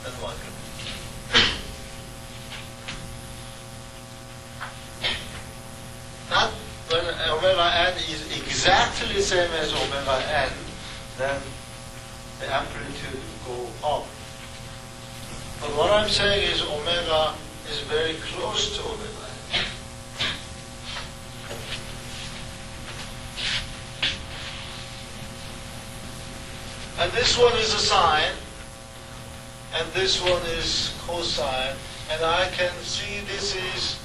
and 1. Not when omega n is exactly the same as omega n, then the amplitude will go up. But what I'm saying is omega is very close to omega n. And this one is a sine, and this one is cosine, and I can see this is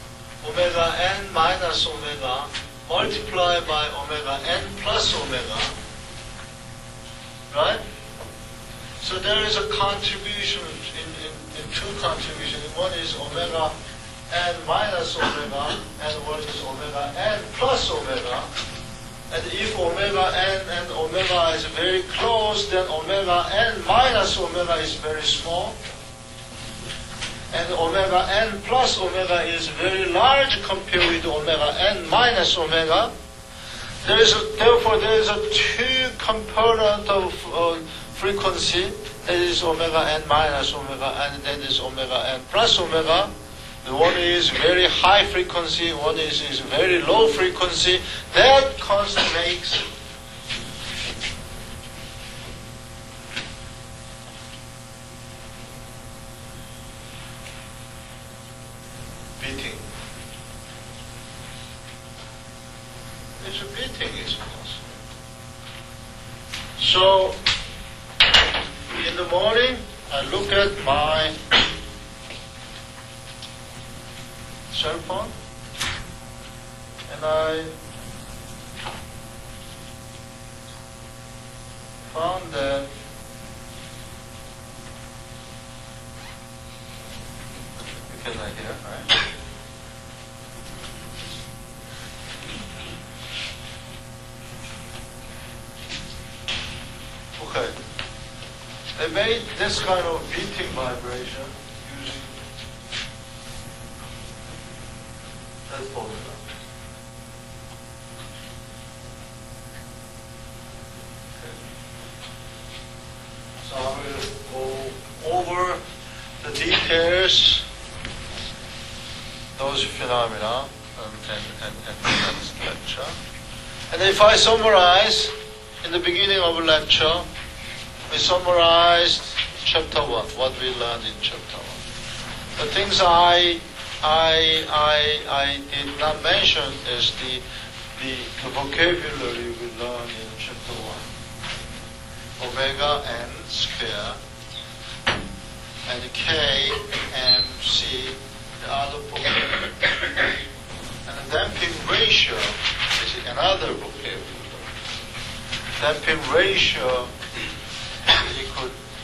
omega n minus omega multiplied by omega n plus omega, right? So there is a contribution in two contributions. One is omega n minus omega, and one is omega n plus omega. And if omega n and omega is very close, then omega n minus omega is very small. And omega n plus omega is very large compared with omega n minus omega. Therefore, there is a two component of frequency. That is omega n minus omega, and then is omega n plus omega. The one is very high frequency, one is very low frequency. That makes beating. It's a beating is possible. So in the morning, I look at my cell phone, and I found that because I hear, right? Okay. They made this kind of beating vibration using that formula. Okay. So I will go over the details, those phenomena, and next lecture. And if I summarize, in the beginning of the lecture, we summarized chapter 1, what we learned in chapter 1. The things I did not mention is the vocabulary we learned in chapter 1. Omega n square and K, M, C, the other vocabulary. And the damping ratio is another vocabulary. Damping ratio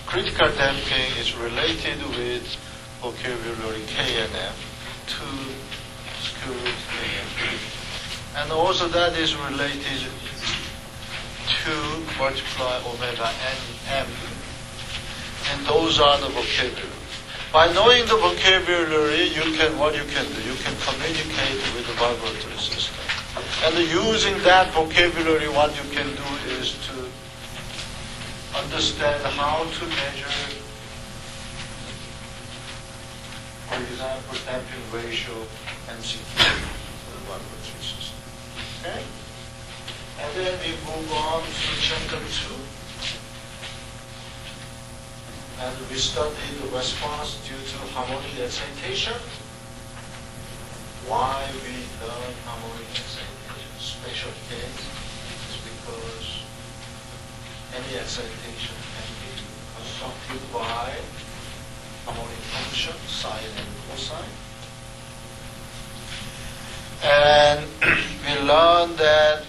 critical damping is related with vocabulary K and M, 2 square root K and M. And also that is related to multiply omega n M. And those are the vocabulary. By knowing the vocabulary, what you can do, you can communicate with the vibratory system. And using that vocabulary, what you can do is to understand how to measure, for example, damping ratio MCQ for the vibratory system. Okay? And then we move on to chapter 2. And we study the response due to harmonic excitation. Why we learn harmonic excitation? Special case is because any excitation can be constructed by harmonic function, sine and cosine. And we learned that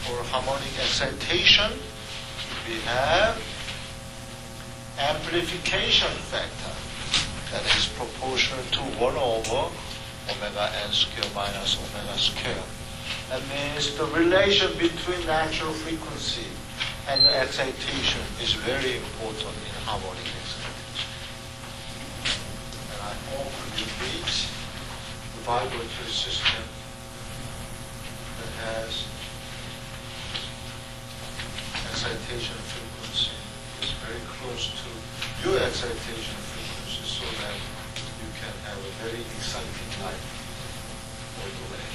for harmonic excitation, we have amplification factor that is proportional to 1 over omega n square minus omega square. That means the relation between natural frequency and excitation is very important in harmonic excitation. And I hope you reach the vibratory system that has excitation frequency is very close to your excitation frequency so that you can have a very exciting life all the way.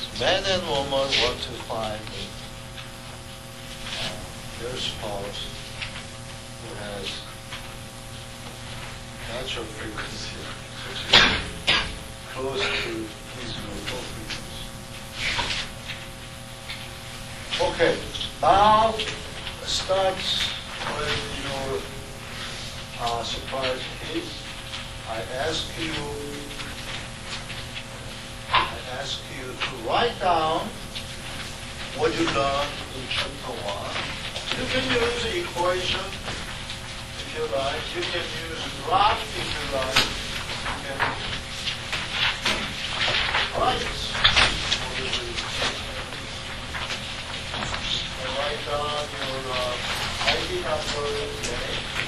So man and woman want to find their spouse who has natural frequency, which is close to his local frequency. Okay, now start with your surprise case. I ask you to write down what you learned in chapter 1. You can use the equation if you like. You can use graph if you like. You can write write down your ID number today.